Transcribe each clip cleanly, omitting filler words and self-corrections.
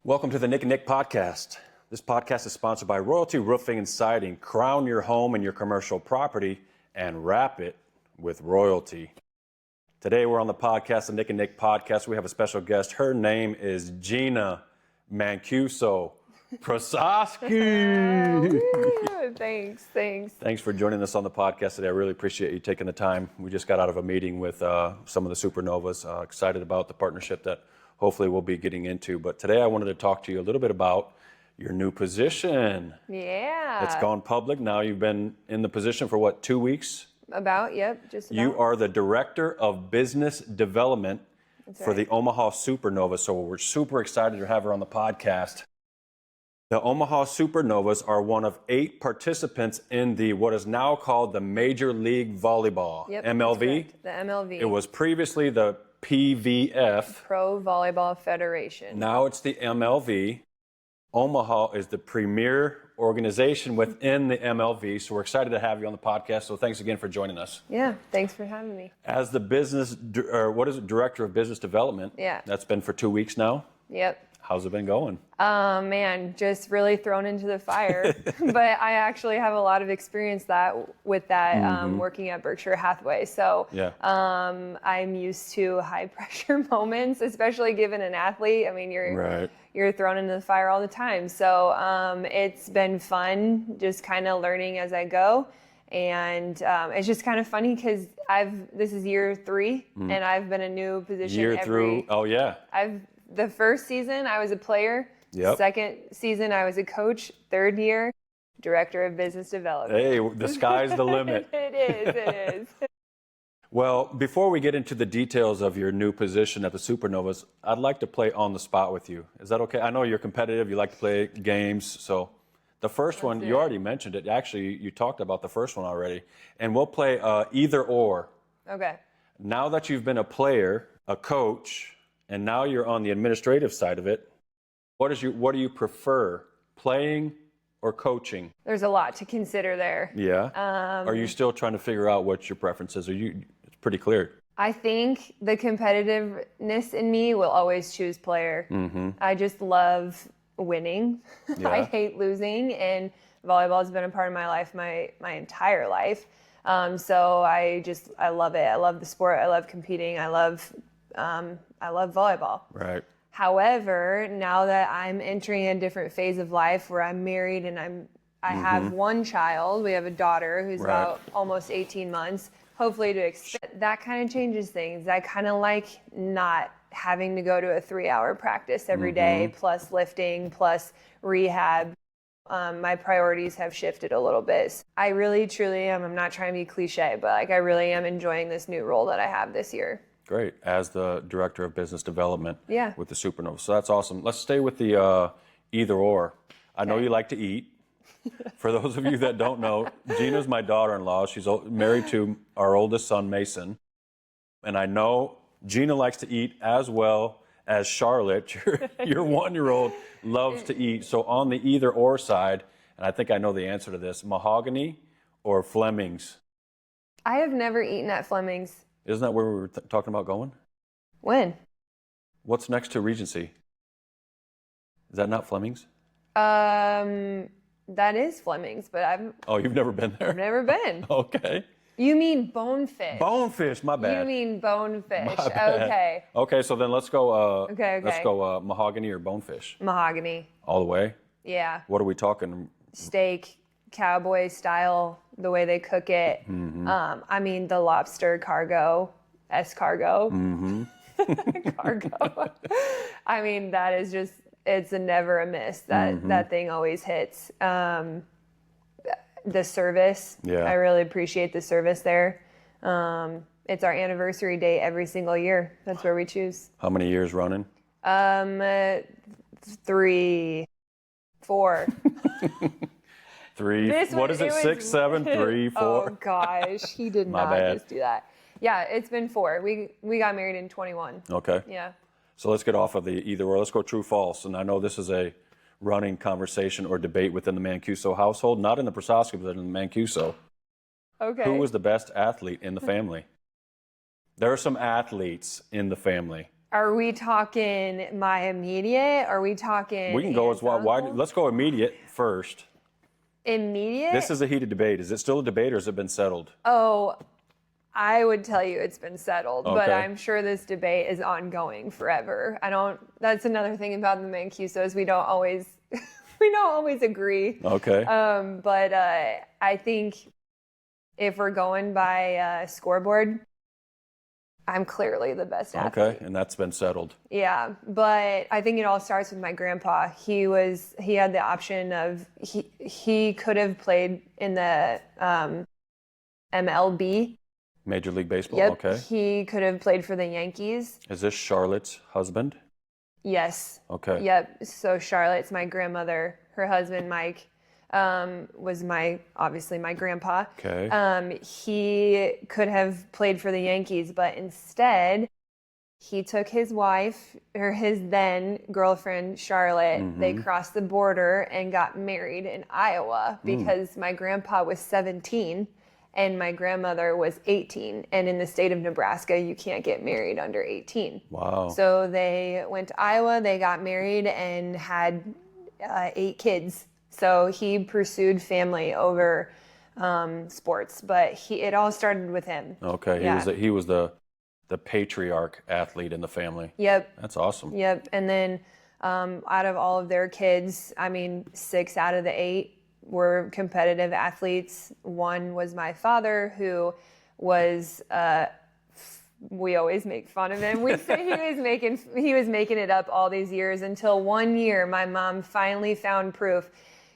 Welcome to the Nick and Nick podcast. This podcast is sponsored by Royalty Roofing and Siding. Crown your home and your commercial property and wrap it with royalty. Today we're on the podcast, the Nick and Nick podcast. We have a special guest. Her name is Gina Mancuso-Prososki. Thanks. Thanks for joining us on the podcast today. I really appreciate you taking the time. We just got out of a meeting with some of the Supernovas. Excited about the partnership that hopefully we'll be getting into. But today I wanted to talk to you a little bit about your new position. Yeah. It's gone public. Now you've been in the position for what, 2 weeks? Just about. You are the Director of Business Development for the Omaha Supernovas. So we're super excited to have her on the podcast. The Omaha Supernovas are one of 8 participants in the what is now called the Major League Volleyball, MLV. The MLV. It was previously the PVF. Pro Volleyball Federation. Now it's the MLV. Omaha is the premier organization within the MLV, so we're excited to have you on the podcast. So thanks again for joining us. Yeah, thanks for having me. As the Director of Business Development. Yeah. That's been for 2 weeks now. Yep. How's it been going? Man, just really thrown into the fire. But I actually have a lot of experience with that working at Berkshire Hathaway. So Yeah. I'm used to high pressure moments, especially given an athlete. I mean, you're thrown into the fire all the time. So it's been fun, just kind of learning as I go. And it's just kind of funny because this is year 3 and I've been a new position the first season I was a player. Yep. Second season I was a coach. Third year, Director of Business Development. Hey, the sky's the limit. It is. Well, before we get into the details of your new position at the Supernovas, I'd like to play on the spot with you. Is that okay? I know you're competitive. You like to play games. So the first one, you already mentioned it. Actually, you talked about the first one already. And we'll play either or. Okay. Now that you've been a player, a coach, and now you're on the administrative side of it, what do you prefer, playing or coaching? There's a lot to consider there. Yeah. Are you still trying to figure out what your preferences are? It's pretty clear. I think the competitiveness in me will always choose player. Mm-hmm. I just love winning. Yeah. I hate losing, and volleyball has been a part of my life my entire life. So I love it. I love the sport. I love competing. I love volleyball. Right. However, now that I'm entering a different phase of life where I'm married and I have one child, we have a daughter who's about almost 18 months, hopefully to expect that kind of changes things. I kind of like not having to go to a 3-hour practice every day, plus lifting, plus rehab. My priorities have shifted a little bit. I really, truly am. I'm not trying to be cliche, but I really am enjoying this new role that I have this year. Great. As the Director of Business Development with the Supernovas. So that's awesome. Let's stay with the either or. I know you like to eat. For those of you that don't know, Gina's my daughter-in-law. She's married to our oldest son, Mason. And I know Gina likes to eat as well as Charlotte, your 1-year-old, loves to eat. So on the either or side, and I think I know the answer to this, Mahogany or Fleming's? I have never eaten at Fleming's. Isn't that where we were talking about going? When? What's next to Regency? Is that not Fleming's? That is Fleming's, but you've never been there? I've never been. Okay. You mean bonefish? Bonefish, my bad. You mean bonefish? My bad. Okay. Okay, so then let's go. Okay. Let's go mahogany or bonefish. Mahogany. All the way. Yeah. What are we talking? Steak, cowboy style, the way they cook it. I mean the lobster cargo, escargot. Cargo. I mean that is just. It's never a miss. That thing always hits. The service. Yeah. I really appreciate the service there. It's our anniversary day every single year. That's where we choose. How many years running? 3, 4. 3. What is it? 6, 7, 3, 4. Oh gosh, he did not bad. just do that. Yeah, it's been 4. We got married in 21. Okay. Yeah. So let's get off of the either or. Let's go true false. And I know this is a running conversation or debate within the Mancuso household, not in the Prososki, but in the Mancuso. Okay. Who was the best athlete in the family? There are some athletes in the family. Are we talking my immediate? Are we talking? We can go as wide. Let's go immediate first. Immediate? This is a heated debate. Is it still a debate or has it been settled? Oh, I would tell you it's been settled, Okay. but I'm sure this debate is ongoing forever. That's another thing about the Mancusos. We don't always agree. Okay. But I think if we're going by scoreboard, I'm clearly the best athlete. Okay, and that's been settled. Yeah, but I think it all starts with my grandpa. He had the option of he could have played in the MLB. Major League Baseball. Yep. Okay. He could have played for the Yankees. Is this Charlotte's husband? Yes. Okay. Yep. So Charlotte's my grandmother. Her husband Mike was obviously my grandpa. Okay. He could have played for the Yankees, but instead he took his wife, or his then girlfriend Charlotte. Mm-hmm. They crossed the border and got married in Iowa because my grandpa was 17 and my grandmother was 18. And in the state of Nebraska, you can't get married under 18. Wow. So they went to Iowa, they got married and had 8 kids. So he pursued family over sports, but it all started with him. Okay, Yeah. he was the patriarch athlete in the family. Yep. That's awesome. Yep. And then out of all of their kids, 6 out of the 8 were competitive athletes. One was my father, who was we always make fun of him. We say he was making it up all these years until one year my mom finally found proof.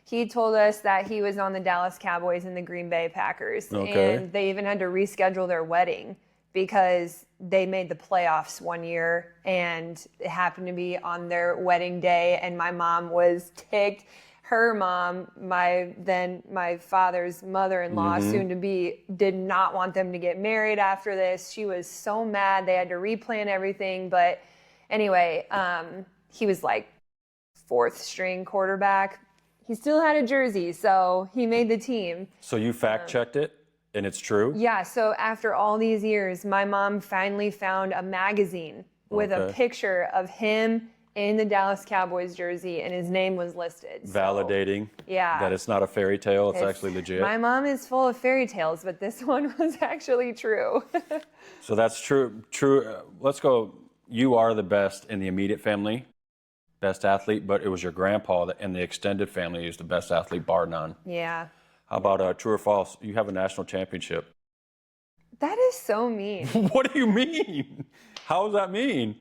He told us that he was on the Dallas Cowboys and the Green Bay Packers. Okay. And they even had to reschedule their wedding because they made the playoffs one year and it happened to be on their wedding day, and my mom was ticked. Her mom, my father's mother-in-law, soon to be, did not want them to get married after this. She was so mad. They had to replan everything. But anyway, he was like 4th string quarterback. He still had a jersey, so he made the team. So you fact-checked it, and it's true? Yeah, so after all these years, my mom finally found a magazine with a picture of him in the Dallas Cowboys jersey, and his name was listed. Validating that it's not a fairy tale, it's actually legit. My mom is full of fairy tales, but this one was actually true. So that's true. Let's go. You are the best in the immediate family, best athlete, but it was your grandpa that in the extended family who's the best athlete, bar none. Yeah. How about true or false? You have a national championship. That is so mean. What do you mean? How does that mean?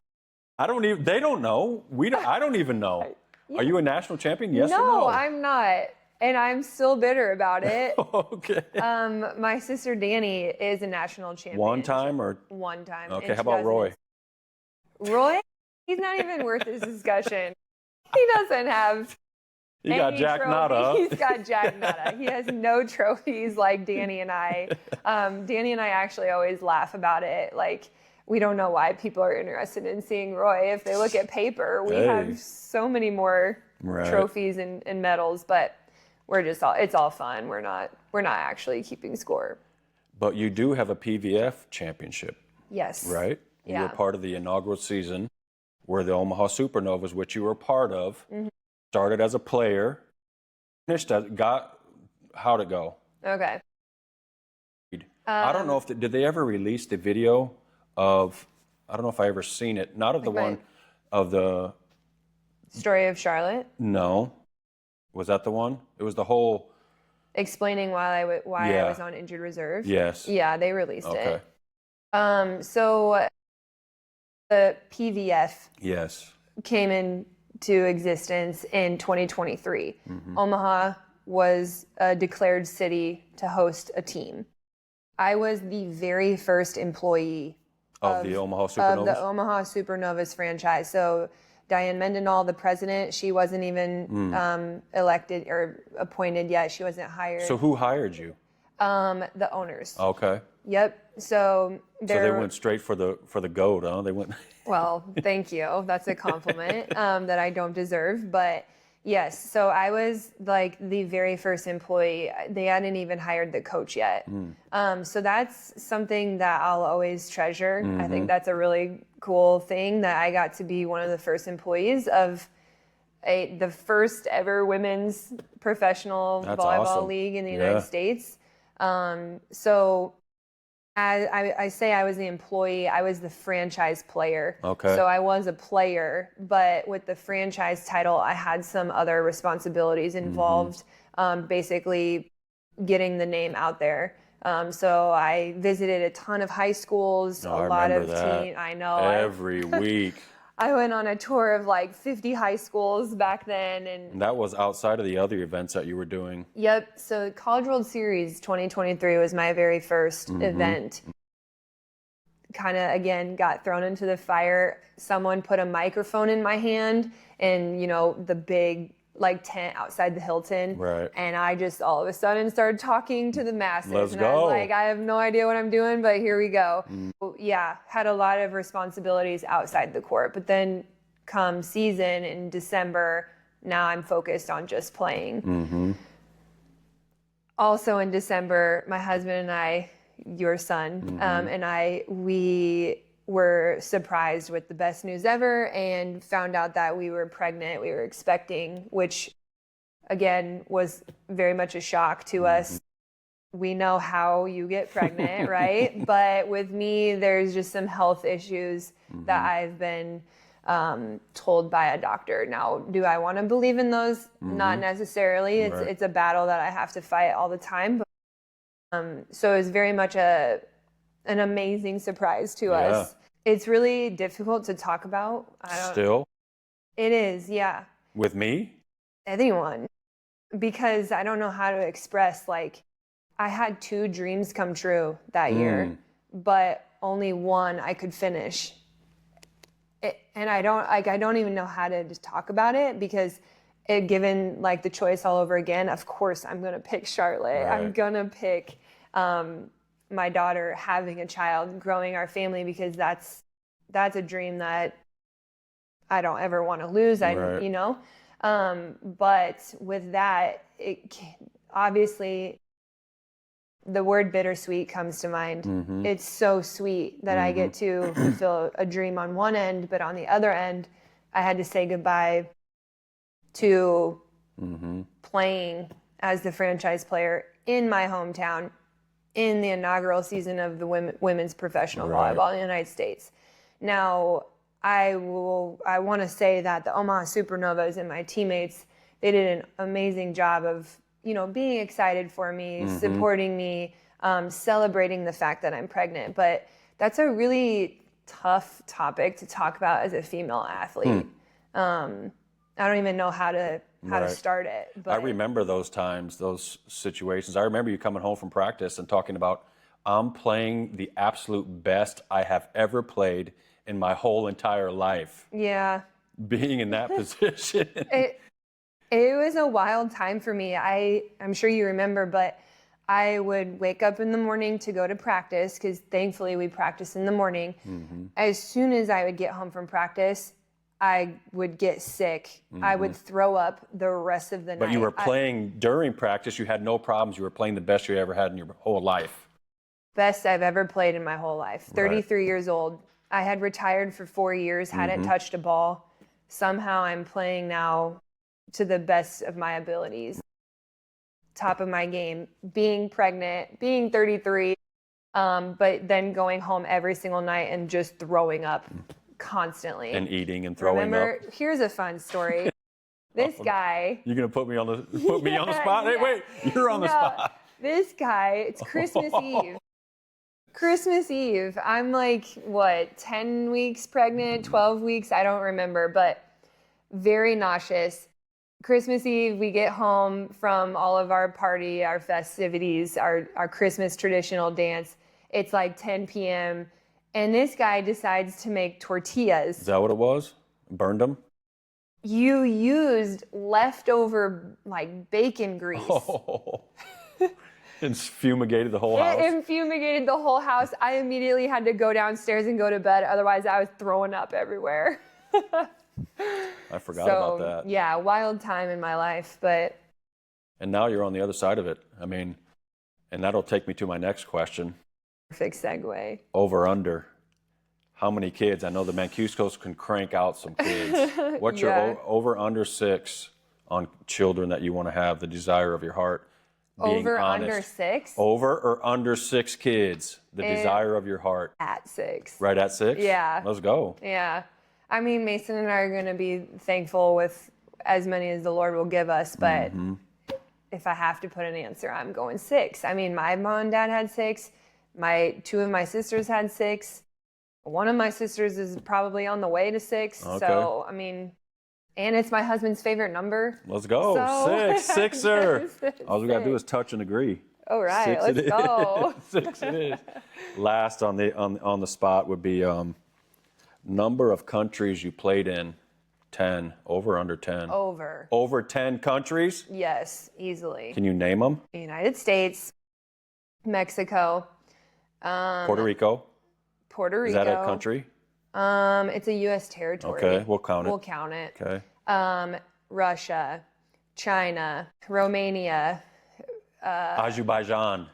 They don't know. I don't even know. Are you a national champion? Yes or no? No, I'm not. And I'm still bitter about it. Okay. My sister Danny is a national champion. One time or? One time. Okay, how about Roy? Roy? He's not even worth this discussion. He doesn't have You got Jack Nada. He's got Jack Nada. He has no trophies like Danny and I. Danny and I actually always laugh about it. Like, we don't know why people are interested in seeing Roy. If they look at paper, we have so many more trophies and medals, but it's all fun. We're not actually keeping score. But you do have a PVF championship. Yes. Right? Yeah. You were part of the inaugural season where the Omaha Supernovas, which you were a part of, started as a player, finished how'd it go? Okay. I don't know did they ever release the video of, I don't know if I ever seen it, not of the one of the Story of Charlotte? No. Was that the one? It was the whole explaining why I was on injured reserve. Yes. Yeah, they released it. So the PVF came into existence in 2023. Omaha was a declared city to host a team. I was the very first employee of the Omaha Supernovas? Of the Omaha Supernovas franchise. So Diane Mendenhall, the president, she wasn't even elected or appointed yet. She wasn't hired. So who hired you? The owners. Okay. Yep. So they went straight for the goat, huh? They went. Well, thank you. That's a compliment that I don't deserve. But Yes. So I was like the very first employee. They hadn't even hired the coach yet. So that's something that I'll always treasure. I think that's a really cool thing that I got to be one of the first employees of the first ever women's professional volleyball league in the United States. So as I say I was the employee, I was the franchise player. Okay. So I was a player, but with the franchise title, I had some other responsibilities involved, basically getting the name out there. So I visited a ton of high schools, a lot of teams. I know. Every week. I went on a tour of like 50 high schools back then. And that was outside of the other events that you were doing. Yep. So College World Series 2023 was my very first event. Kind of, again, got thrown into the fire. Someone put a microphone in my hand and, you know, the big like tent outside the Hilton. Right. And I just all of a sudden started talking to the masses. Let's and go. I was like, I have no idea what I'm doing, but here we go. Yeah, had a lot of responsibilities outside the court. But then come season in December, now I'm focused on just playing. Also in December, my husband and I, your son, and we were surprised with the best news ever and found out that we were pregnant. We were expecting, which again was very much a shock to us. We know how you get pregnant, right? But with me, there's just some health issues that I've been told by a doctor. Now, do I want to believe in those? Not necessarily. It's a battle that I have to fight all the time. But, so it was very much an amazing surprise to us. It's really difficult to talk about. Still? It is, yeah. With me? Anyone. Because I don't know how to express, like, I had 2 dreams come true that year, but only one I could finish. And I don't even know how to just talk about it because given like the choice all over again, of course I'm going to pick Charlotte. Right. I'm going to pick my daughter having a child, growing our family, because that's a dream that I don't ever want to lose. You know, but with that, obviously the word bittersweet comes to mind. It's so sweet that I get to fulfill a dream on one end, but on the other end, I had to say goodbye to playing as the franchise player in my hometown in the inaugural season of the women's professional volleyball in the United States. Now, I want to say that the Omaha Supernovas and my teammates, they did an amazing job of, you know, being excited for me, supporting me, celebrating the fact that I'm pregnant. But that's a really tough topic to talk about as a female athlete. I don't even know how to start it. But I remember those times, those situations. I remember you coming home from practice and talking about, I'm playing the absolute best I have ever played in my whole entire life. Yeah. Being in that position. It was a wild time for me. I'm sure you remember, but I would wake up in the morning to go to practice because thankfully we practice in the morning. As soon as I would get home from practice, I would get sick. I would throw up the rest of the night. But you were playing during practice. You had no problems. You were playing the best you ever had in your whole life. Best I've ever played in my whole life. 33 years old. I had retired for 4 years, hadn't touched a ball. Somehow I'm playing now to the best of my abilities. Top of my game. Being pregnant, being 33, but then going home every single night and just throwing up constantly. And eating and throwing up. Here's a fun story. This guy. You're going to put me on the spot? Hey, wait, you're on the spot. This guy, it's Christmas Eve. Christmas Eve. I'm like, 10 weeks pregnant, 12 weeks? I don't remember, but very nauseous. Christmas Eve, we get home from all of our party, our festivities, our Christmas traditional dance. It's like 10 p.m. And this guy decides to make tortillas. Is that what it was? Burned them? You used leftover like bacon grease. Oh. And fumigated the whole house? It fumigated the whole house. I immediately had to go downstairs and go to bed. Otherwise, I was throwing up everywhere. I forgot about that. Yeah, wild time in my life, but. And now you're on the other side of it. I mean, and that'll take me to my next question. Perfect segue. Over under. How many kids? I know the Mancusos can crank out some kids. What's your over under 6 on children that you want to have, the desire of your heart? Over under 6? Over or under 6 kids, the desire of your heart. At 6. Right at 6? Yeah. Let's go. Yeah. I mean, Mason and I are going to be thankful with as many as the Lord will give us, but if I have to put an answer, I'm going 6. I mean, my mom and dad had 6. 2 of my sisters had 6. One of my sisters is probably on the way to 6. Okay. So, I mean, and it's my husband's favorite number. Let's go. So, 6. Sixer. All we got to do is touch and agree. All right. Let's go. 6 it is. Last on the spot would be number of countries you played in. 10. Over or under 10? Over. Over 10 countries? Yes, easily. Can you name them? The United States, Mexico. Puerto Rico. Puerto Rico. Is that a country? It's a U.S. territory. Okay, we'll count it. We'll count it. Okay. Russia, China, Romania, Azerbaijan,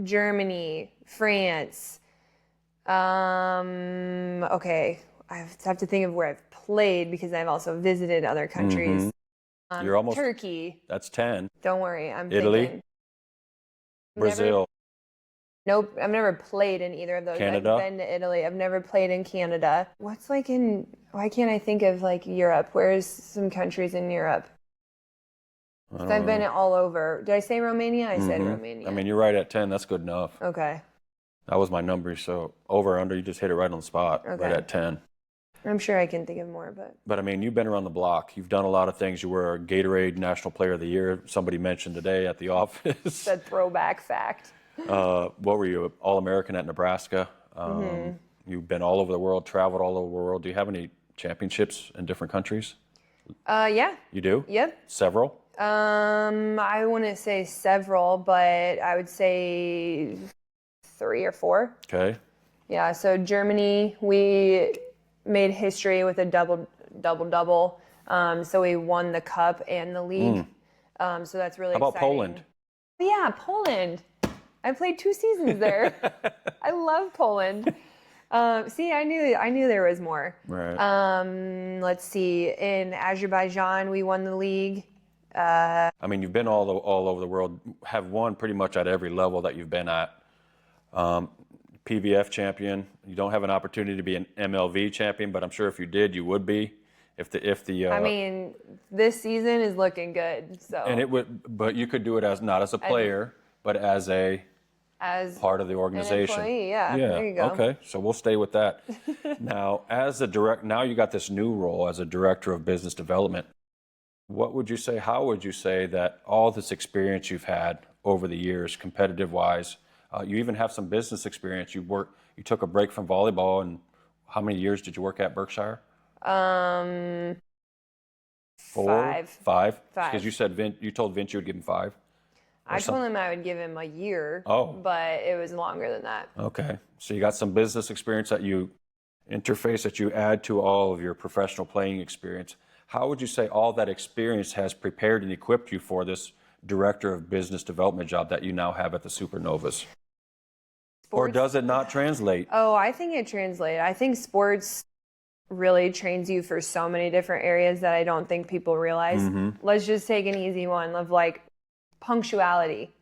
Germany, France. Okay, I have to think of where I've played because I've also visited other countries. You're almost Turkey. That's 10. Don't worry, I'm Italy, thinking. Brazil. Nope, I've never played in either of those. Canada? I've been to Italy. I've never played in Canada. What's like in, why can't I think of like Europe? Where's some countries in Europe? I've been all over. Did I say Romania? I said Romania. I mean, you're right at 10. That's good enough. Okay. That was my number. So over or under, you just hit it right on the spot, Okay. right at 10. I'm sure I can think of more, but. But I mean, you've been around the block. You've done a lot of things. You were a Gatorade National Player of the Year. Somebody mentioned today at the office. That throwback fact. What were you, All-American at Nebraska? You've been all over the world, traveled all over the world. Do you have any championships in different countries? Yeah. You do? Yep. Several? I wouldn't say several, but I would say 3 or 4. Okay. Yeah, so Germany, we made history with a double. So we won the cup and the league. So that's really exciting. How about Poland? Yeah, Poland. I played 2 seasons there. I love Poland. See, I knew there was more. Right. Let's see. In Azerbaijan, we won the league. I mean, you've been all over the world, have won pretty much at every level that you've been at. PVF champion. You don't have an opportunity to be an MLV champion, but I'm sure if you did, you would be. If the I mean, this season is looking good. So. And it would, but you could do it as not as a player, but as part of the organization. An employee, yeah. There you go. Okay, so we'll stay with that. Now, now you got this new role as a director of business development. What would you say? How would you say that all this experience you've had over the years, competitive-wise, you even have some business experience. You took a break from volleyball, and how many years did you work at Berkshire? 5. 5? Because you said you told Vince you would give him 5. I told him I would give him a year, but it was longer than that. Okay. So you got some business experience that you add to all of your professional playing experience. How would you say all that experience has prepared and equipped you for this director of business development job that you now have at the Supernovas? Or does it not translate? Oh, I think it translates. I think sports really trains you for so many different areas that I don't think people realize. Let's just take an easy one of like punctuality.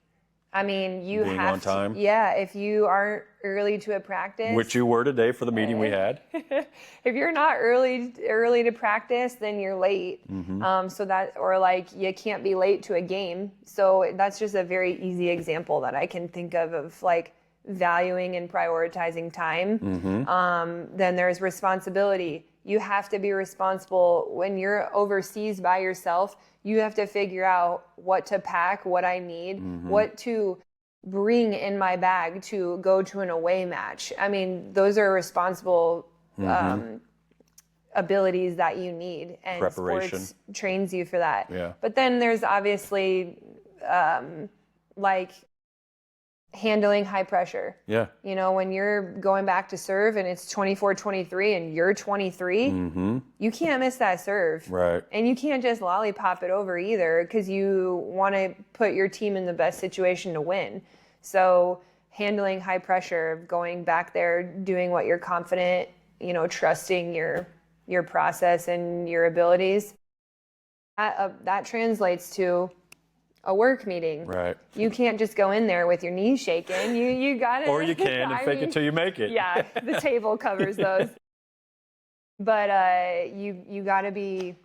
I mean, you Being have on time. Yeah, if you aren't early to a practice, which you were today for the meeting we had. If you're not early to practice, then you're late. So that, or like you can't be late to a game. So that's just a very easy example that I can think of like valuing and prioritizing time. Then there's responsibility. You have to be responsible when you're overseas by yourself. You have to figure out what to pack, what I need, what to bring in my bag to go to an away match. I mean, those are responsible abilities that you need, and preparation. Sports trains you for that. Yeah. But then there's obviously like handling high pressure. Yeah. You know, when you're going back to serve and it's 24-23 and you're 23, you can't miss that serve. Right. And you can't just lollipop it over either, because you want to put your team in the best situation to win. So handling high pressure, going back there, doing what you're confident, you know, trusting your process and your abilities, that translates to a work meeting. Right. You can't just go in there with your knees shaking. You got to. Or you can and fake it till you make it. Yeah, the table covers those. But you got to be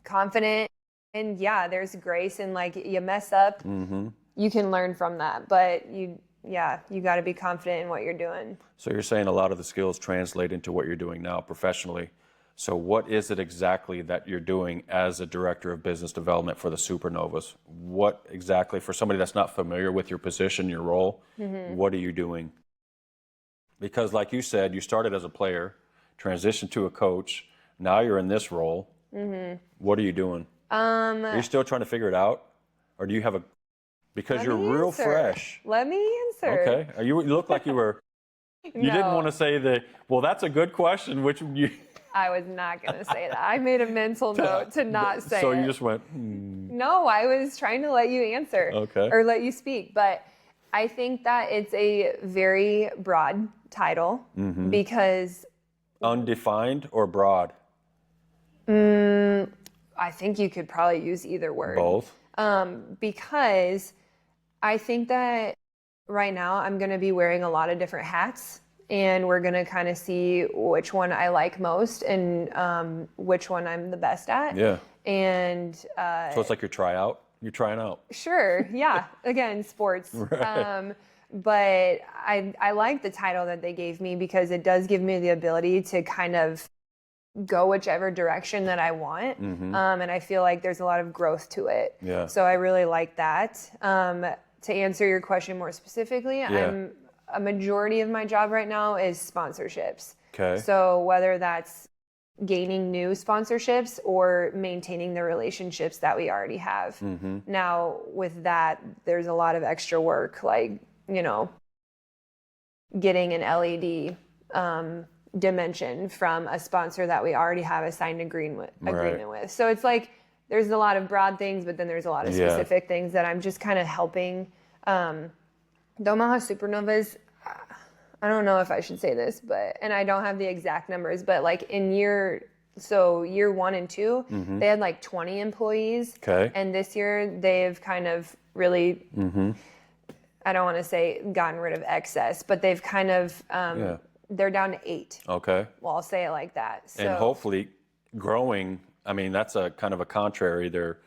confident, and yeah, there's grace, and like you mess up, you can learn from that. But you got to be confident in what you're doing. So you're saying a lot of the skills translate into what you're doing now professionally. So what is it exactly that you're doing as a director of business development for the Supernovas? What exactly, for somebody that's not familiar with your position, your role, what are you doing? Because like you said, you started as a player, transitioned to a coach, now you're in this role. What are you doing? Are you still trying to figure it out? Or do you have because you're real fresh. Let me answer. Okay. You look like you were, you didn't want to say well, that's a good question, which you... I was not going to say that. I made a mental note to not say So it. you just went, No, I was trying to let you answer. Okay. Or let you speak. But I think that it's a very broad title because... Undefined or broad? I think you could probably use either word. Both? Because I think that right now I'm going to be wearing a lot of different hats. And we're going to kind of see which one I like most and which one I'm the best at. Yeah. And so it's like your tryout? You're trying out? Sure. Yeah. Again, sports. Right. But I like the title that they gave me because it does give me the ability to kind of go whichever direction that I want. And I feel like there's a lot of growth to it. Yeah. So I really like that. To answer your question more specifically, a majority of my job right now is sponsorships. Okay. So whether that's gaining new sponsorships or maintaining the relationships that we already have. Now, with that, there's a lot of extra work, like, you know, getting an LED dimension from a sponsor that we already have a signed agreement with. So it's like there's a lot of broad things, but then there's a lot of specific things that I'm just kind of helping. The Omaha Supernovas, I don't know if I should say this, and I don't have the exact numbers, but like in year 1 and 2, they had like 20 employees. Okay. And this year they've kind of really, I don't want to say gotten rid of excess, but they've kind of, they're down to 8. Okay. Well, I'll say it like that. So, and hopefully growing, I mean, that's a kind of a contrary. They're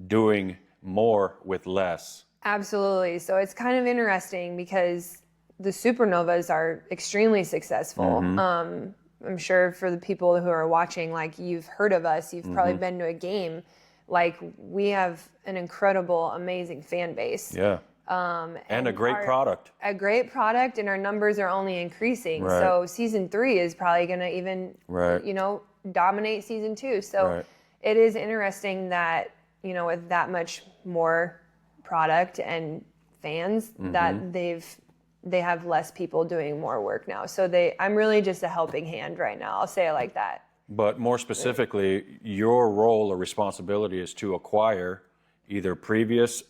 doing more with less. Absolutely. So it's kind of interesting because the Supernovas are extremely successful. I'm sure for the people who are watching, like you've heard of us, you've probably been to a game. Like we have an incredible, amazing fan base. Yeah. And a great product. A great product, and our numbers are only increasing. Right. So season 3 is probably going to even, you know, dominate season 2. So it is interesting that, you know, with that much more product and fans, that they have less people doing more work now. So I'm really just a helping hand right now. I'll say it like that. But more specifically, your role or responsibility is to acquire either previous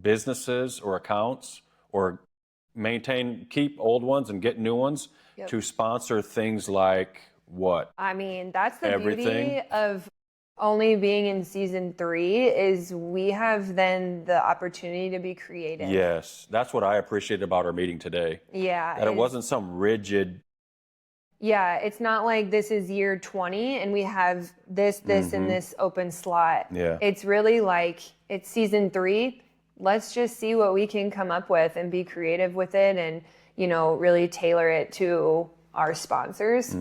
businesses or accounts, or keep old ones and get new ones to sponsor things like what? I mean, that's the beauty of only being in season 3 is we have then the opportunity to be creative. Yes, that's what I appreciated about our meeting today. Yeah. That it wasn't some rigid. Yeah, it's not like this is year 20 and we have this, and this open slot. Yeah. It's really like it's season 3. Let's just see what we can come up with and be creative with it and, you know, really tailor it to our sponsors.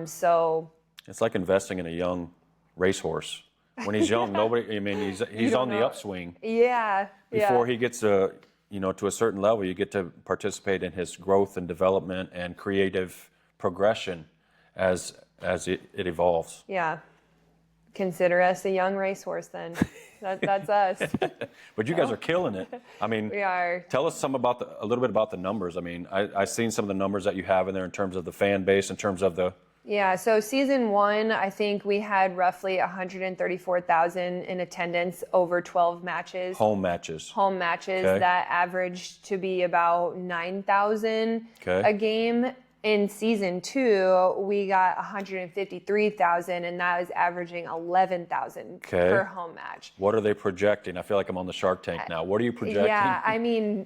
So it's like investing in a young racehorse. When he's young, he's on the upswing. Yeah. Before he gets to a certain level, you get to participate in his growth and development and creative progression as it evolves. Yeah. Consider us a young racehorse then. That's us. But you guys are killing it. I mean, we are. Tell us a little bit about the numbers. I mean, I've seen some of the numbers that you have in there in terms of the fan base, in terms of the... Yeah, so season 1, I think we had roughly 134,000 in attendance over 12 matches. Home matches. Home matches Okay. that averaged to be about 9,000 a game. In season 2, we got 153,000, and that was averaging 11,000 per home match. What are they projecting? I feel like I'm on the Shark Tank now. What are you projecting? Yeah, I mean,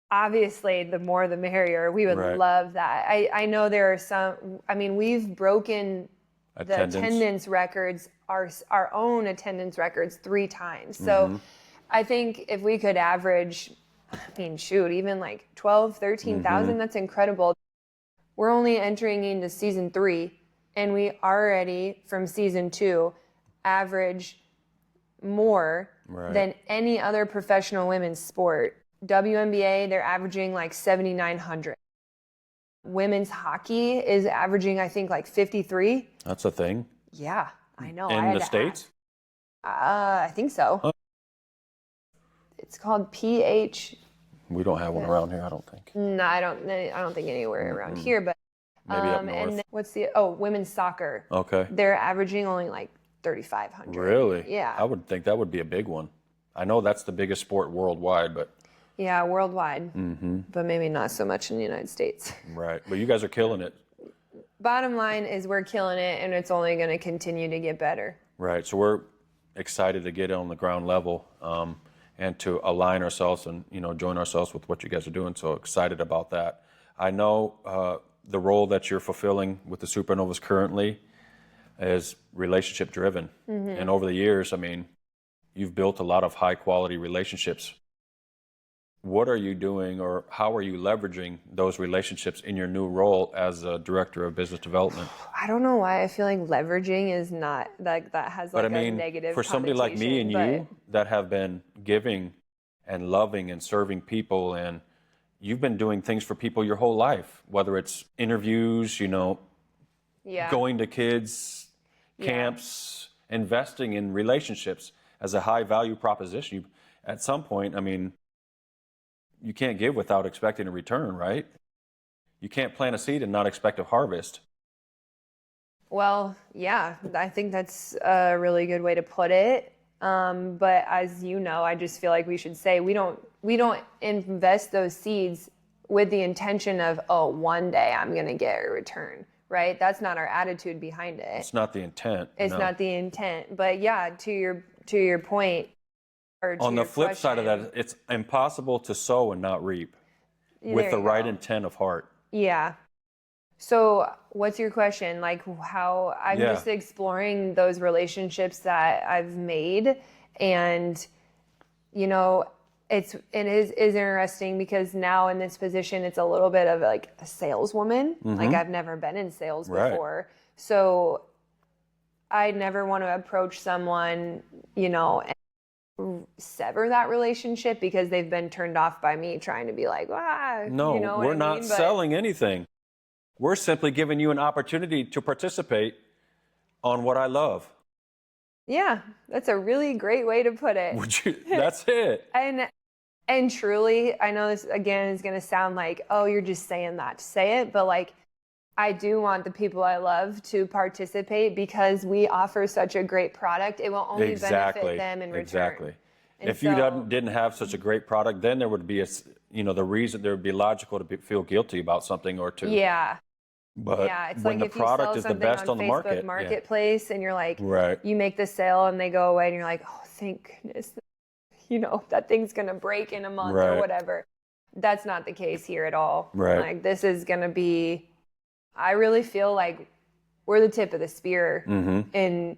obviously, the more the merrier. We would love that. I know there are some, I mean, we've broken the attendance records, our own attendance records 3 times. So I think if we could average, I mean, shoot, even like 12, 13,000, that's incredible. We're only entering into season 3, and we already, from season 2, average more than any other professional women's sport. WNBA, they're averaging like 7,900. Women's hockey is averaging, I think, like 53. That's a thing? Yeah, I know. In the States? I think so. It's called PH. We don't have one around here, I don't think. No, I don't think anywhere around here, but maybe up north. And what's the women's soccer? Okay. They're averaging only like 3,500. Really? Yeah. I would think that would be a big one. I know that's the biggest sport worldwide, but yeah, worldwide. But maybe not so much in the United States. Right. But you guys are killing it. Bottom line is we're killing it, and it's only going to continue to get better. Right. So we're excited to get on the ground level and to align ourselves and, join ourselves with what you guys are doing. So excited about that. I know the role that you're fulfilling with the Supernovas currently is relationship driven. And over the years, I mean, you've built a lot of high quality relationships. What are you doing, or how are you leveraging those relationships in your new role as a director of business development? I don't know why I feel like leveraging is not like that has like a negative for somebody like me and you that have been giving and loving and serving people, and you've been doing things for people your whole life, whether it's interviews, going to kids camps, investing in relationships as a high value proposition. At some point, I mean, you can't give without expecting a return, right? You can't plant a seed and not expect a harvest. Well, yeah, I think that's a really good way to put it. But as you know, I just feel like we should say we don't invest those seeds with the intention of, one day I'm going to get a return, right? That's not our attitude behind it. It's not the intent. It's not the intent. But yeah, to your point. On the flip side of that, it's impossible to sow and not reap with the right intent of heart. Yeah. So what's your question? Like how I'm just exploring those relationships that I've made, and it is interesting because now in this position it's a little bit of like a saleswoman. Like I've never been in sales before. So I never want to approach someone, and sever that relationship because they've been turned off by me trying to be like, no, we're not selling anything. We're simply giving you an opportunity to participate on what I love. Yeah, that's a really great way to put it. That's it. And truly, I know this again is going to sound like, oh, you're just saying that to say it, but like I do want the people I love to participate because we offer such a great product. It will only benefit them in return. Exactly. If you didn't have such a great product, then there would be the reason there would be logical to feel guilty about something or to. Yeah. But it's when like the product is the best on the Facebook marketplace, and you're like, you make the sale and they go away, and you're like, oh, thank goodness, that thing's gonna break in a month or whatever. That's not the case here at all. Right. Like this is gonna be. I really feel like we're the tip of the spear in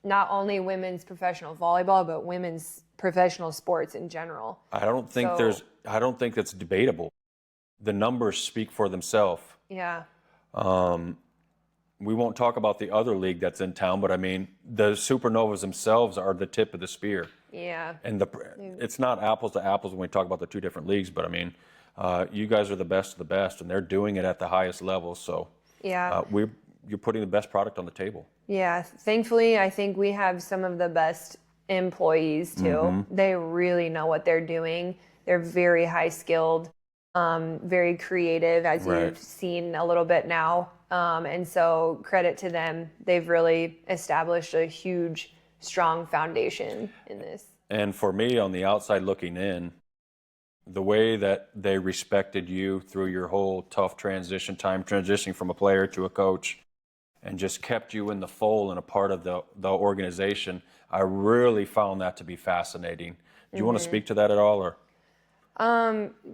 not only women's professional volleyball, but women's professional sports in general. I don't think that's debatable. The numbers speak for themselves. Yeah. We won't talk about the other league that's in town, but I mean, the Supernovas themselves are the tip of the spear. Yeah. And it's not apples to apples when we talk about the two different leagues, but I mean, you guys are the best of the best, and they're doing it at the highest level. So you're putting the best product on the table. Yeah, thankfully, I think we have some of the best employees too. They really know what they're doing. They're very high skilled, very creative, as you've seen a little bit now. And so credit to them. They've really established a huge, strong foundation in this. And for me, on the outside looking in, the way that they respected you through your whole tough transition time, transitioning from a player to a coach, and just kept you in the fold and a part of the organization, I really found that to be fascinating. Do you want to speak to that at all, or?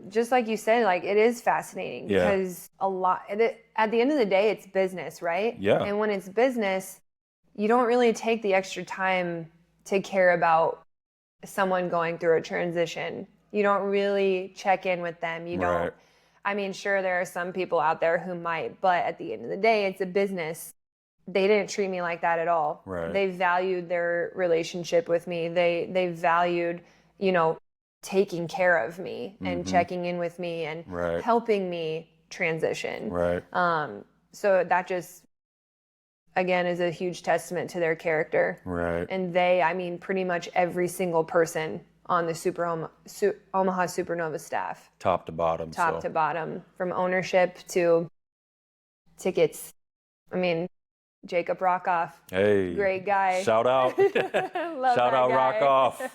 Just like you said, like it is fascinating because at the end of the day, it's business, right? Yeah. And when it's business, you don't really take the extra time to care about someone going through a transition. You don't really check in with them. You don't. I mean, sure, there are some people out there who might, but at the end of the day, it's a business. They didn't treat me like that at all. They valued their relationship with me. They valued, taking care of me and checking in with me and helping me transition. So that just, again, is a huge testament to their character. And pretty much every single person on the Omaha Supernova staff. Top to bottom. To bottom, from ownership to tickets. Jacob Rockoff. Hey. Great guy. Shout out. Shout out Rockoff.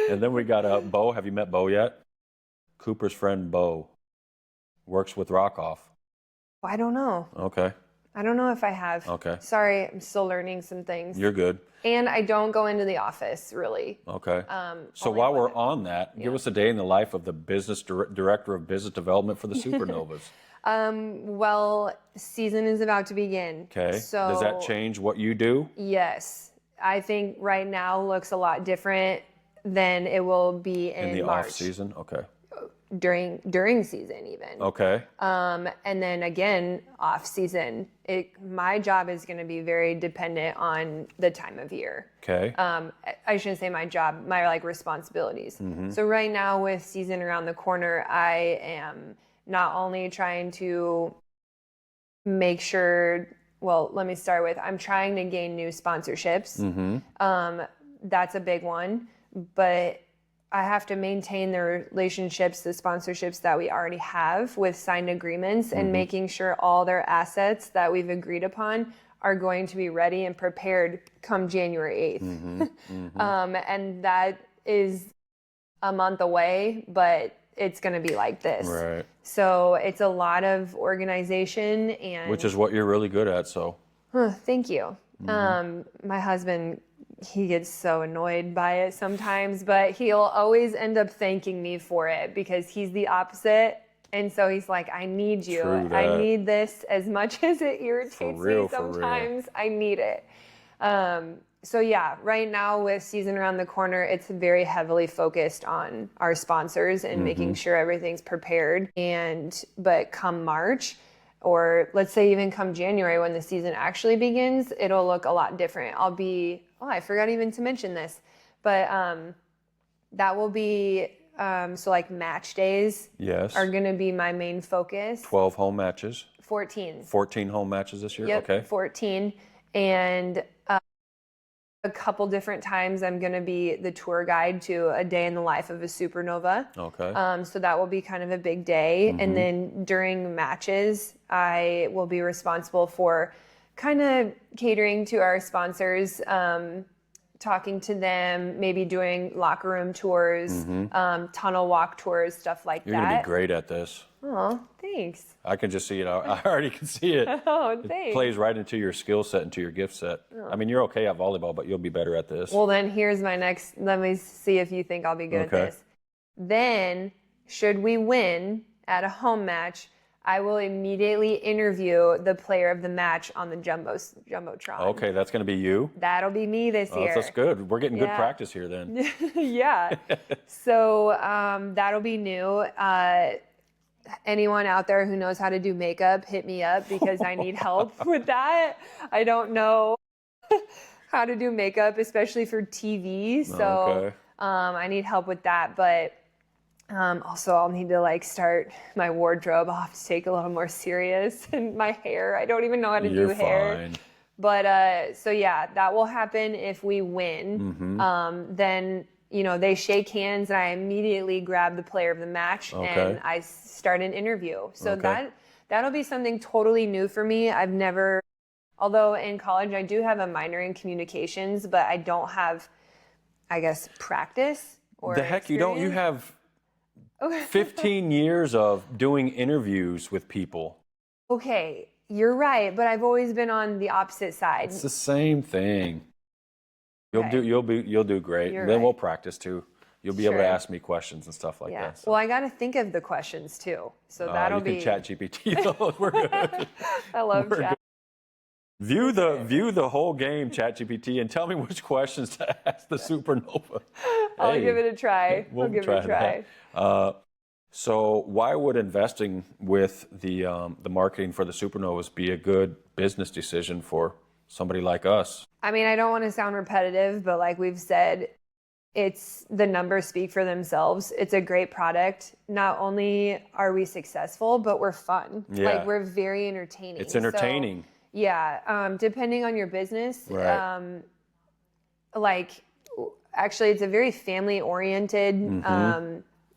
And then we got Bo. Have you met Bo yet? Cooper's friend Bo works with Rockoff. I don't know. Okay. I don't know if I have. Okay. Sorry, I'm still learning some things. You're good. And I don't go into the office, really. Okay. So while we're on that, give us a day in the life of the business director of business development for the Supernovas. Well, season is about to begin. Okay. So does that change what you do? Yes. I think right now looks a lot different than it will be in the March. off season? Okay. During season even. Okay. And then again, off season. My job is going to be very dependent on the time of year. Okay. I shouldn't say my job, my responsibilities. So right now with season around the corner, I am not only trying to make sure, let me start with, I'm trying to gain new sponsorships. That's a big one, but I have to maintain the relationships, the sponsorships that we already have with signed agreements and making sure all their assets that we've agreed upon are going to be ready and prepared come January 8th. And that is a month away, but it's going to be like this. Right. So it's a lot of organization, and which is what you're really good at. So thank you. My husband, he gets so annoyed by it sometimes, but he'll always end up thanking me for it because he's the opposite. And so he's like, I need you. I need this as much as it irritates me sometimes. I need it. So yeah, right now with season around the corner, it's very heavily focused on our sponsors and making sure everything's prepared. But come March, or let's say even come January when the season actually begins, it'll look a lot different. I forgot even to mention this, but that will be, so like match days are going to be my main focus. 12 home matches. 14. 14 home matches this year? Yep, okay. 14. And a couple different times I'm going to be the tour guide to a day in the life of a supernova. Okay. So that will be kind of a big day. And then during matches, I will be responsible for kind of catering to our sponsors, talking to them, maybe doing locker room tours, tunnel walk tours, stuff like that. You're going to be great at this. Oh, thanks. I can just see it. I already can see it. Oh, thanks. It plays right into your skill set, into your gift set. I mean, you're okay at volleyball, but you'll be better at this. Well, then here's my next. Let me see if you think I'll be good at this. Then, should we win at a home match, I will immediately interview the player of the match on the Jumbotron. Okay, that's going to be you? That'll be me this year. That's good. We're getting good practice here then. Yeah. So that'll be new. Anyone out there who knows how to do makeup, hit me up because I need help with that. I don't know how to do makeup, especially for TV. So I need help with that. But also I'll need to start my wardrobe. I'll have to take a little more serious. And my hair, I don't even know how to do hair. But so yeah, that will happen if we win. Then they shake hands, and I immediately grab the player of the match, and I start an interview. So that'll be something totally new for me. I've never, although in college I do have a minor in communications, but I don't have, I guess, practice or the heck experience. you don't. You have 15 years of doing interviews with people. Okay, you're right, but I've always been on the opposite side. It's the same thing. You'll do great. You're Then right. we'll practice too. You'll be able to ask me questions and stuff like that. So. Well, I got to think of the questions too. So that'll be. You can chat GPT those. We're good. I love chat. View the whole game, ChatGPT, and tell me which questions to ask the Supernova. I'll give it a try. We'll give it a try. So why would investing with the marketing for the Supernovas be a good business decision for somebody like us? I mean, I don't want to sound repetitive, but like we've said, the numbers speak for themselves. It's a great product. Not only are we successful, but we're fun. Yeah. Like we're very entertaining. It's entertaining. So, yeah. Depending on your business, right. Actually, it's a very family-oriented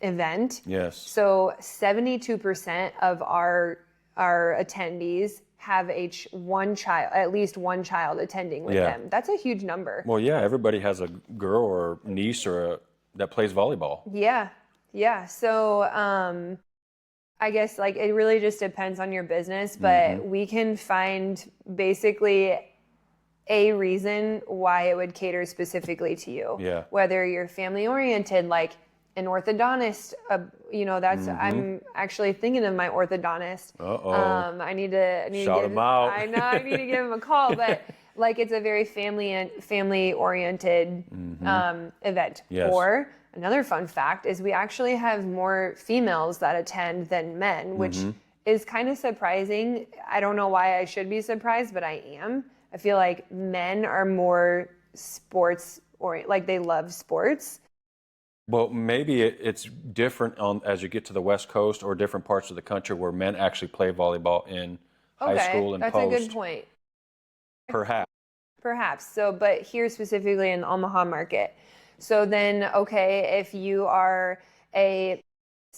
event. Yes. So 72% of our attendees have at least one child attending with them. That's a huge number. Well, yeah, everybody has a girl or niece that plays volleyball. Yeah. So I guess it really just depends on your business, but we can find basically a reason why it would cater specifically to you. Yeah. Whether you're family oriented, like an orthodontist, I'm actually thinking of my orthodontist. I need to shout him out. I know I need to give him a call, but it's a very family oriented event. Yes. Or another fun fact is we actually have more females that attend than men, which is kind of surprising. I don't know why I should be surprised, but I am. I feel like men are more sports oriented, they love sports. Well, maybe it's different as you get to the West Coast or different parts of the country where men actually play volleyball in high school and that's post. a good point. Perhaps. So, but here specifically in the Omaha market. So then, if you are a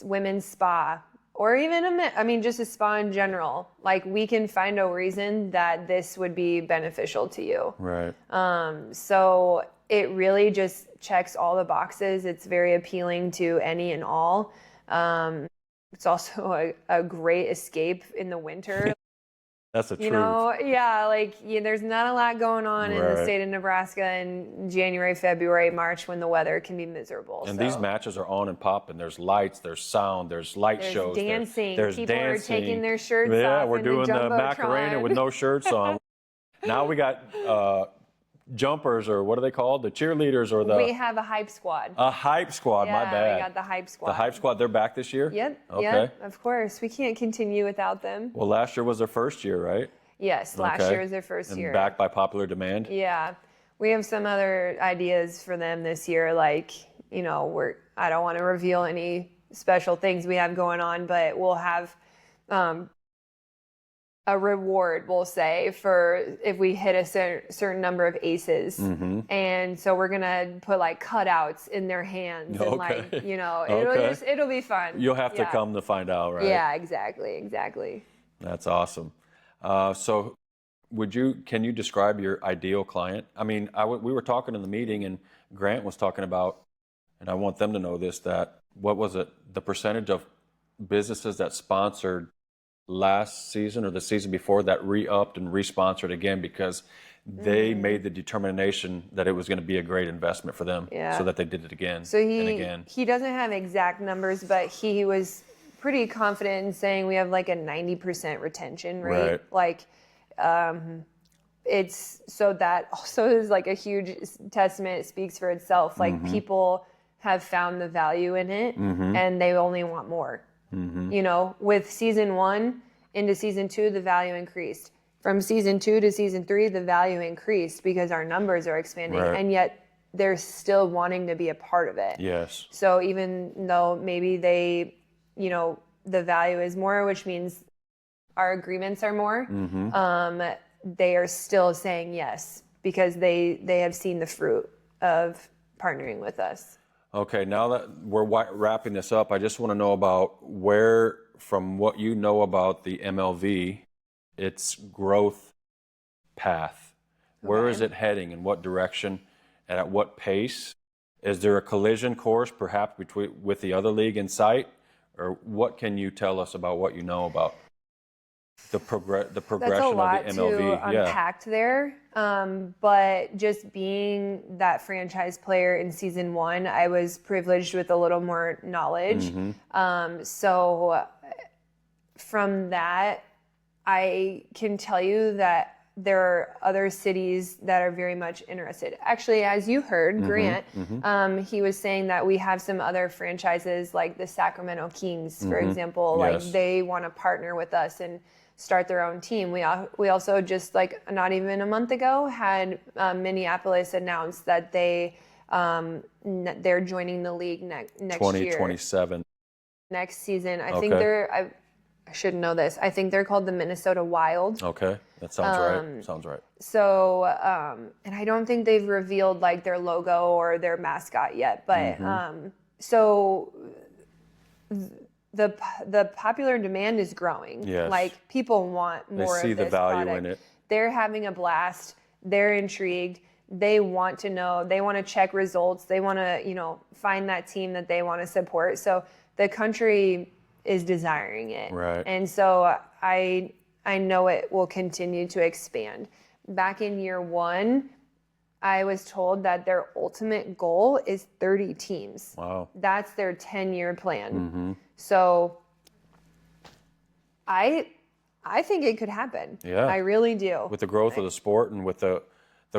women's spa or even just a spa in general, we can find a reason that this would be beneficial to you. Right. So it really just checks all the boxes. It's very appealing to any and all. It's also a great escape in the winter. That's the truth. There's not a lot going on in the state of Nebraska in January, February, March when the weather can be miserable. And these matches are on and popping. There's lights, there's sound, there's light shows. Dancing. There's People dancing. are taking their shirts off. Yeah, we're doing the Jumbotron. Macarena with no shirts on. Now we got jumpers, or what are they called? The cheerleaders or the... We have a hype squad. A hype squad, my bad. We got the hype squad. The hype squad, they're back this year? Yep, okay. Yep, of course. We can't continue without them. Well, last year was their first year, right? Yes, last year was their first year. And back by popular demand? Yeah. We have some other ideas for them this year, I don't want to reveal any special things we have going on, but we'll have a reward, we'll say, for if we hit a certain number of aces. And so we're going to put cutouts in their hands and it'll be fun. You'll have to come to find out, right? Yeah, exactly. That's awesome. So can you describe your ideal client? I mean, we were talking in the meeting and Grant was talking about, and I want them to know this, that what was it? The percentage of businesses that sponsored last season or the season before that re-upped and re-sponsored again because they made the determination that it was going to be a great investment for them, so that they did it again and again. He doesn't have exact numbers, but he was pretty confident in saying we have a 90% retention rate. It's so that also is a huge testament. It speaks for itself. People have found the value in it and they only want more. With season 1 into season 2, the value increased. From season 2 to season 3, the value increased because our numbers are expanding, and yet they're still wanting to be a part of it. Yes. So even though maybe they, the value is more, which means our agreements are more, they are still saying yes because they have seen the fruit of partnering with us. Okay, now that we're wrapping this up, I just want to know about where, from what you know about the MLV, its growth path. Where is it heading? In what direction? And at what pace? Is there a collision course perhaps with the other league in sight? Or what can you tell us about what you know about the progression of the MLV? That's a lot to unpack there. But just being that franchise player in season 1, I was privileged with a little more knowledge. So from that, I can tell you that there are other cities that are very much interested. Actually, as you heard, Grant, he was saying that we have some other franchises like the Sacramento Kings, for example, like they want to partner with us and start their own team. We also just like not even a month ago had Minneapolis announce that they're joining the league next year. 2027. Next season. I think I should know this. I think they're called the Minnesota Wild. Okay, that sounds right. Sounds right. So, and I don't think they've revealed like their logo or their mascot yet. But so the popular demand is growing. Yes. Like people want more. They see of this the value product. in it. They're having a blast. They're intrigued. They want to know. They want to check results. They want to, find that team that they want to support. So the country is desiring it. Right. And so I know it will continue to expand. Back in year 1, I was told that their ultimate goal is 30 teams. Wow. That's their 10-year plan. So I think it could happen. Yeah. I really do. With the growth of the sport and with the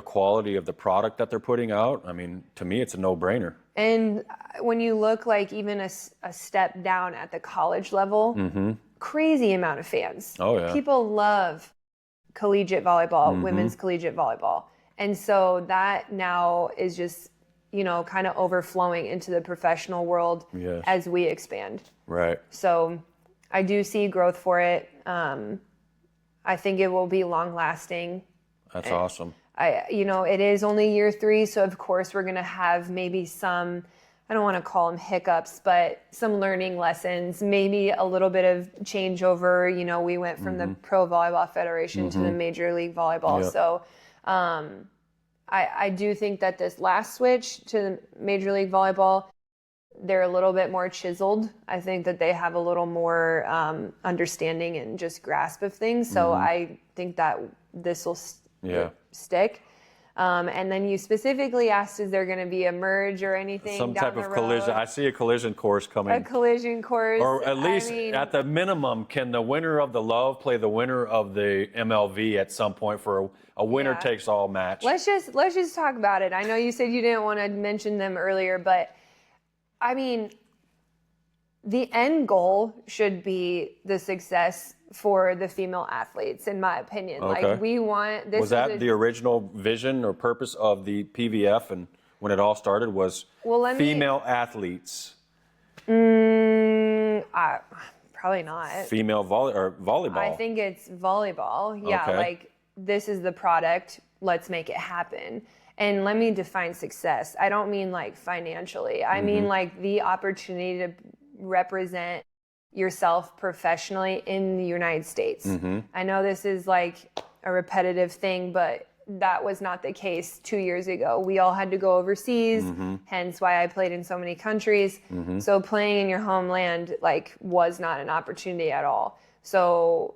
quality of the product that they're putting out, I mean, to me, it's a no-brainer. And when you look like even a step down at the college level, crazy amount of fans. Oh, yeah. People love collegiate volleyball, women's collegiate volleyball. And so that now is just, kind of overflowing into the professional world as we expand. Right. So I do see growth for it. I think it will be long lasting. That's awesome. It is only year 3, so of course we're going to have maybe some, I don't want to call them hiccups, but some learning lessons, maybe a little bit of changeover. We went from the Pro Volleyball Federation to the Major League Volleyball. Yep. So I do think that this last switch to the Major League Volleyball, they're a little bit more chiseled. I think that they have a little more understanding and just grasp of things. So I think that this will stick. And then you specifically asked, is there going to be a merge or anything Some down type the of road? collision. I see a collision course coming. A collision course. Or at least, at the minimum, can the winner of the Love play the winner of the MLV at some point for a winner-takes-all match? Let's just talk about it. I know you said you didn't want to mention them earlier, but I mean, the end goal should be the success for the female athletes, in my opinion. Okay. Like we want this. Was that the original vision or purpose of the PVF, and when it all started was female athletes? Probably not. Female volleyball. I think it's volleyball. Yeah, Okay. like this is the product. Let's make it happen. And let me define success. I don't mean like financially. I mean like the opportunity to represent yourself professionally in the United States. I know this is like a repetitive thing, but that was not the case 2 years ago. We all had to go overseas, hence why I played in so many countries. So playing in your homeland like was not an opportunity at all. So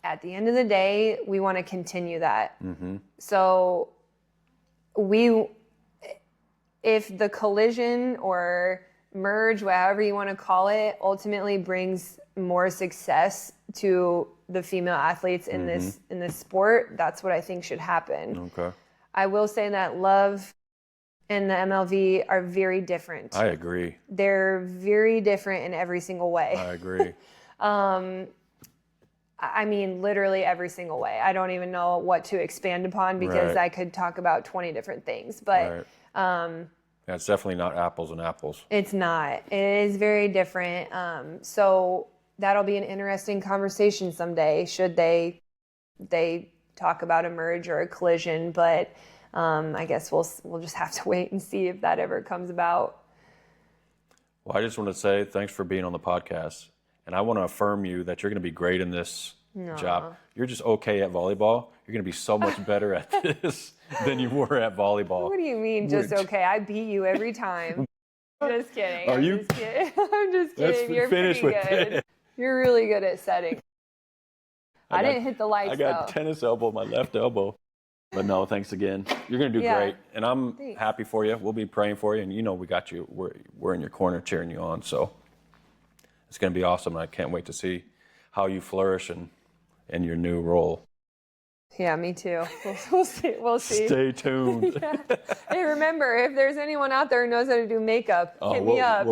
at the end of the day, we want to continue that. So if the collision or merge, whatever you want to call it, ultimately brings more success to the female athletes in this sport, that's what I think should happen. Okay. I will say that Love and the MLV are very different. I agree. They're very different in every single way. I agree. I mean, literally every single way. I don't even know what to expand upon because I could talk about 20 different things. But yeah, it's definitely not apples and apples. It's not. It is very different. So that'll be an interesting conversation someday. Should they talk about a merge or a collision, but I guess we'll just have to wait and see if that ever comes about. Well, I just want to say thanks for being on the podcast. And I want to affirm you that you're going to be great in this job. You're just okay at volleyball. You're going to be so much better at this than you were at volleyball. What do you mean, just okay? I beat you every time. Just kidding. Are you? Just kidding. I'm just kidding. You're pretty with good. it. You're really good at setting. I didn't hit the lights, I got though. tennis elbow, my left elbow. But no, thanks again. You're going to do great. And I'm happy for you. We'll be praying for you. And you know we got you. We're in your corner cheering you on. So it's going to be awesome. And I can't wait to see how you flourish in your new role. Yeah, me too. We'll see. We'll see. Stay tuned. Hey, remember, if there's anyone out there who knows how to do makeup, hit me up.